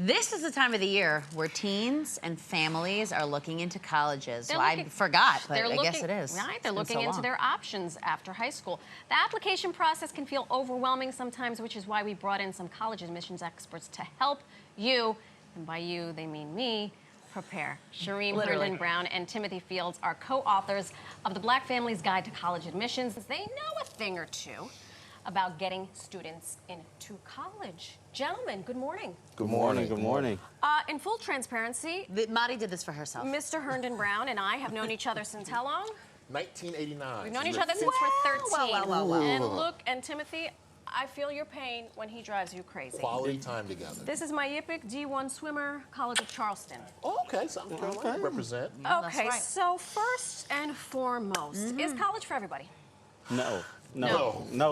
This is the time of the year where teens and families are looking into colleges. They're Well, I looking- forgot, but they're I looking- guess it is. Right, It's they're been looking so into long. their options after high school. The application process can feel overwhelming sometimes, which is why we brought in some college admissions experts to help you, and by you, they mean me, prepare. Cherie Literally. Brown and Timothy Fields are co-authors of the Black Family's Guide to College Admissions. They know a thing or two about getting students into college. Gentlemen, good morning. Good morning. Good morning. In full transparency, Madi did this for herself. Mr. Herndon Brown and I have known each other since how long? 1989. We've known each other since we're 13. Well. And look, and Timothy, I feel your pain when he drives you crazy. Quality time together. This is my Yippic D1 swimmer, College of Charleston. Oh, okay, South Carolina represent. that's Okay, right. so first and foremost, is college for everybody? No,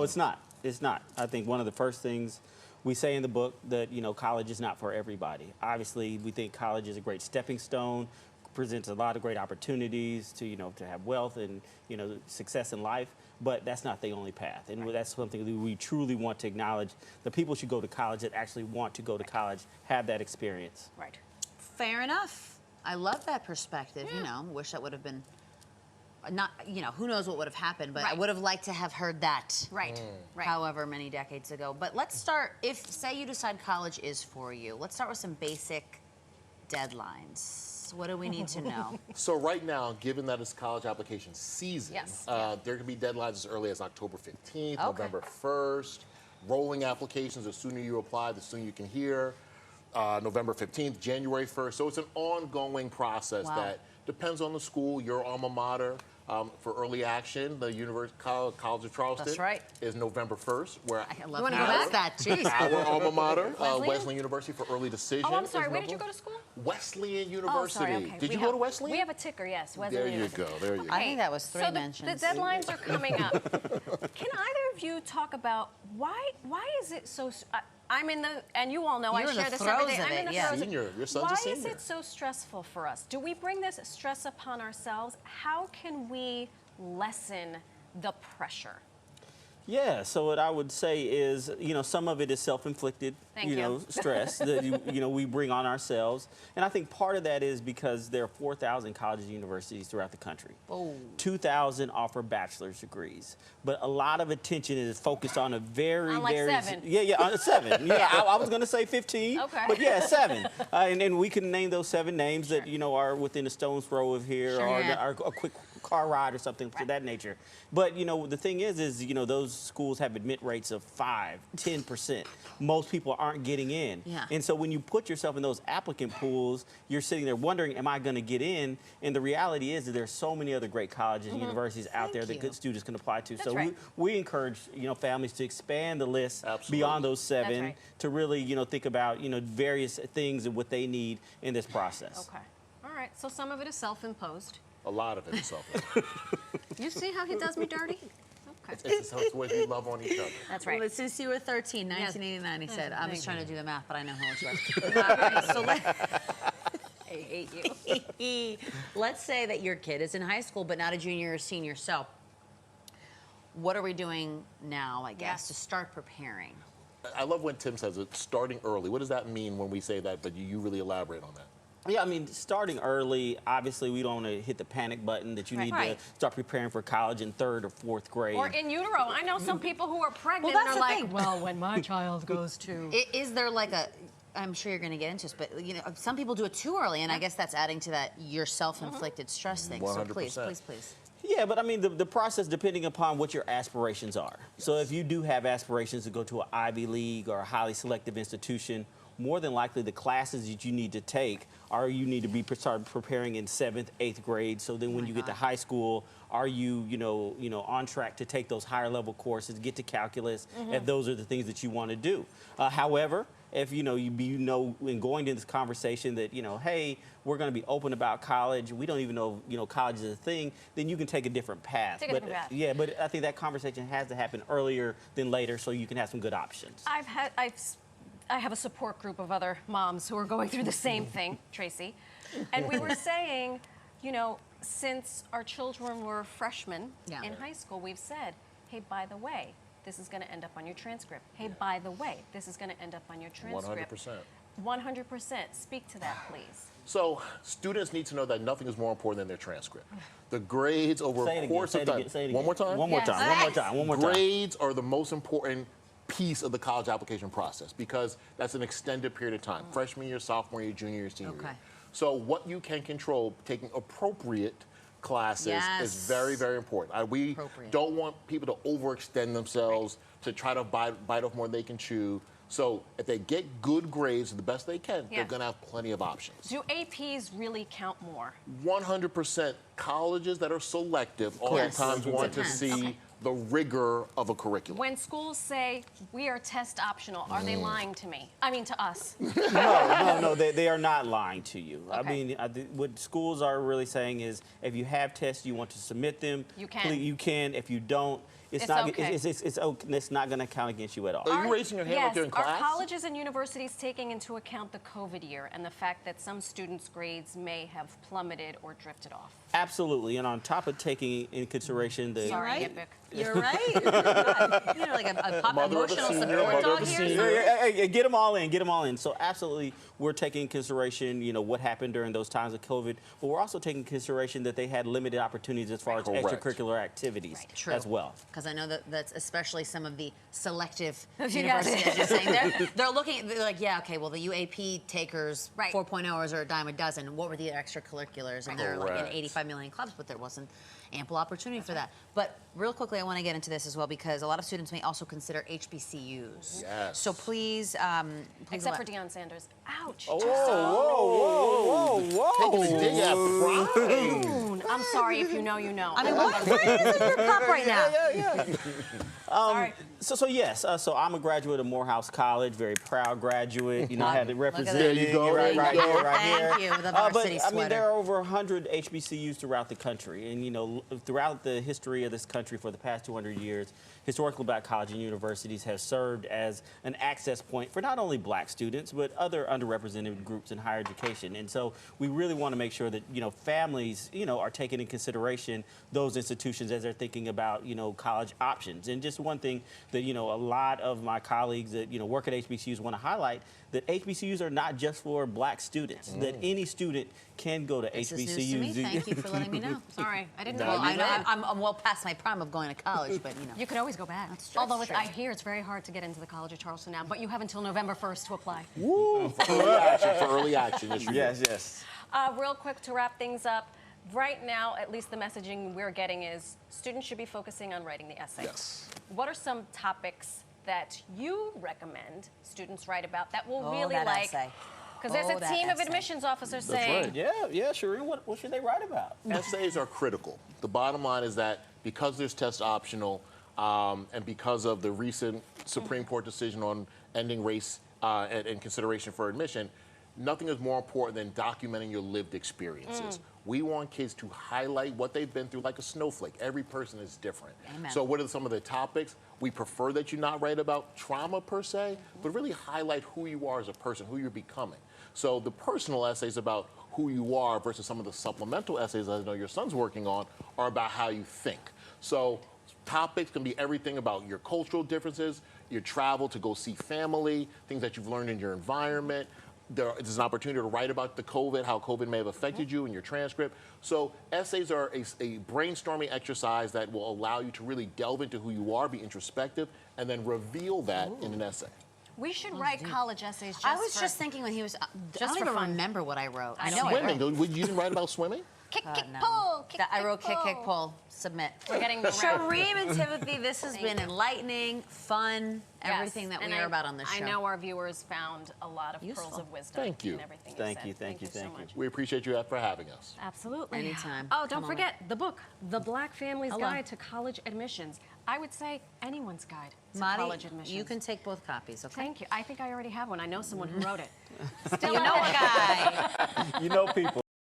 it's not. It's not. I think one of the first things we say in the book that, college is not for everybody. Obviously, we think college is a great stepping stone, presents a lot of great opportunities to, to have wealth and, success in life, but that's not the only path. And that's something that we truly want to acknowledge. The people should go to college that actually want to go to college, have that experience. Right. Fair enough. I love that perspective. Wish that would have been not. Who knows what would have happened, but I Right. would have liked to have heard that. Right. Right. However many decades ago. But let's start. If say you decide college is for you, let's start with some basic deadlines. What do we need to know? So right now, given that it's college application season, Yes. there can be deadlines as early as October 15th, Okay. November 1st. Rolling applications, the sooner you apply, the sooner you can hear. November 15th, January 1st. So it's an ongoing process Wow. that depends on the school, your alma mater. For early action, the College of Charleston That's right. is November 1st, where I love wanna how go that's back? that. Jeez. our alma mater, Wesleyan? Wesleyan University for early decision. Oh, I'm sorry, is where did you November. go to school? Wesleyan Oh, University. sorry, okay. Did We you have- go to Wesleyan? We have a ticker, yes. Wesleyan There you University. go. There you go. I think that was three so mentions. The deadlines are coming up. Can either of you talk about why is it so? I'm in the, and you all know You're I in the share this throes every day. of I'm in it, the yeah. throes of- Senior. Your son's a Why senior. is it so stressful for us? Do we bring this stress upon ourselves? How can we lessen the pressure? Yeah, so what I would say is, some of it is self-inflicted, Thank you. stress that, we bring on ourselves. And I think part of that is because there are 4,000 colleges and universities throughout the country. Oh. 2,000 offer bachelor's degrees. But a lot of attention is focused on a very, On like very... 7. Yeah, 7. Yeah, I was going to say 15. Okay. But yeah, 7. And we can name those 7 names that, are within a stone's throw of here Sure. or Yeah. a quick car ride or something to that nature. But, the thing is, those schools have admit rates of 5, 10%. Most people aren't getting in. Yeah. And so when you put yourself in those applicant pools, you're sitting there wondering, am I going to get in? And the reality is that there's so many other great colleges and universities out there that you. good students can apply to. That's So right. we encourage, families to expand the list Absolutely. beyond those 7 right. to really, think about, various things and what they need in this process. Okay. All right. So some of it is self-imposed. A lot of it is self. You see how he does me dirty? Okay. It's the way we love on each other. That's right. Well, since you were 13, Yes. 1989, he said. I was Thank trying you. to do the math, but I know how much you are. All right, so I hate you. let's say that your kid is in high school, but not a junior or senior. So what are we doing now, I guess, Yes. to start preparing? I love when Tim says it, starting early. What does that mean when we say that, but you really elaborate on that? Yeah, I mean, starting early, obviously, we don't want to hit the panic button that you need Right. to start preparing for college in 3rd or 4th grade. Or in utero. I know some people who are pregnant Well, and that's are the like, thing. well, when my child goes to... Is there like a, I'm sure you're going to get into this, but some people do it too early, and I guess that's adding to that your self-inflicted stress thing. So please, 100%. please, please. Yeah, but I mean, the process, depending upon what your aspirations are. So if you do have aspirations to go to an Ivy League or a highly selective institution, more than likely the classes that you need to take are you need to be start preparing in 7th, 8th grade. So then when you get to high school, are you, on track to take those higher level courses, get to calculus, if those are the things that you want to do. However, if in going into this conversation that, hey, we're going to be open about college, we don't even know, college is a thing, then you can take a different path. Take a different path. Yeah, but I think that conversation has to happen earlier than later so you can have some good options. I have a support group of other moms who are going through the same thing, Tracy. And we were saying, since our children were freshmen in high school, we've said, hey, by the way, this is going to end up on your transcript. Hey, by the way, this is going to end up on your transcript. 100%. 100%. Speak to that, please. So students need to know that nothing is more important than their transcript. The grades over Say it a again, course say of it time. again, say it One again. more time? One more Yes. time, one more time, one more time. Grades are the most important piece of the college application process because that's an extended period of time. Freshman year, sophomore year, junior year, senior year. So what you can control, taking appropriate classes is very, very important. We don't want people to overextend themselves to try to bite off more than they can chew. So if they get good grades the best they can, they're going to have plenty of options. Do APs really count more? 100% colleges that are selective oftentimes want to see the rigor of a curriculum. When schools say we are test optional, are they lying to me? I mean, to us. No, they are not lying to you. Okay. I mean, what schools are really saying is if you have tests, you want to submit them. You can. You can. If you don't, it's not going to count against you at all. Are you raising your hand like you're in class? Are colleges and universities taking into account the COVID year and the fact that some students' grades may have plummeted or drifted off? Absolutely, and on top of taking in consideration the You're right. You know, like a pop emotional support dog here. Hey, get them all in, get them all in. So absolutely, we're taking in consideration, you know, what happened during those times of COVID, but we're also taking consideration that they had limited opportunities as far as extracurricular activities as well. Because I know that's especially some of the selective universities are saying they're looking, they're like, yeah, okay, well the UAP takers 4.0ers are a dime a dozen. What were the extracurriculars? And they're like in 85 million clubs, but there wasn't ample opportunity for that. But real quickly, I want to get into this as well because a lot of students may also consider HBCUs. Yes. So please, Except for Deion Sanders. Ouch. Whoa. Taking a dig at pride. I'm sorry, if you know, you know. I mean, what pride is in your cup right now? So yes, so I'm a graduate of Morehouse College, very proud graduate. You know, I had to represent There you go, right here. Thank you, the varsity but I mean, sweater. there are over 100 HBCUs throughout the country, and you know, throughout the history of this country for the past 200 years, historically black colleges and universities have served as an access point for not only black students but other underrepresented groups in higher education. And so we really want to make sure that, you know, families, you know, are taking in consideration those institutions as they're thinking about, you know, college options. And just one thing that, you know, a lot of my colleagues that, you know, work at HBCUs want to highlight, that HBCUs are not just for black students, that any student can go to This HBCUs. is news to me. Thank you for letting me know. Sorry, I didn't know. Well, I know I'm well past my prime of going to college, but you know. You could always go back. That's true. Although That's true. I hear it's very hard to get into the College of Charleston now, but you have until November 1st to apply. Woo! For early action. Yes. Real quick to wrap things up. Right now, at least the messaging we're getting is students should be focusing on writing the essay. Yes. What are some topics that you recommend students write about that will really that like? essay. Because there's a team of admissions officers saying, Yeah, Cherie, what should they write about? Essays are critical. The bottom line is that because there's test optional and because of the recent Supreme Court decision on ending race and consideration for admission, nothing is more important than documenting your lived experiences. We want kids to highlight what they've been through like a snowflake. Every person is different. Amen. So what are some of the topics? We prefer that you not write about trauma per se, but really highlight who you are as a person, who you're becoming. So the personal essays about who you are versus some of the supplemental essays I know your son's working on are about how you think. So topics can be everything about your cultural differences, your travel to go see family, things that you've learned in your environment. There's an opportunity to write about the COVID, how COVID may have affected you in your transcript. So essays are a brainstorming exercise that will allow you to really delve into who you are, be introspective, and then reveal that in an essay. we should write college essays just I was just thinking when he was, I don't even remember what I wrote. I know Swimming, you didn't write about swimming? Kick, no. pull, I wrote kick, pull, submit. We're getting the Shareem and Timothy, this has been enlightening, fun, everything that we hear about on this show. I know our viewers found a lot of pearls of wisdom. Thank you. In everything Thank you, said. thank you, so thank you. much. We appreciate you for having us. Absolutely. Anytime. Oh, don't Come on. forget the book, The Black Family's Hello. Guide to College Admissions. I would say anyone's guide to Marty, college admissions. you can take both copies, okay? Thank you. I think I already have one. I know someone who wrote it. You know a guy. You know people.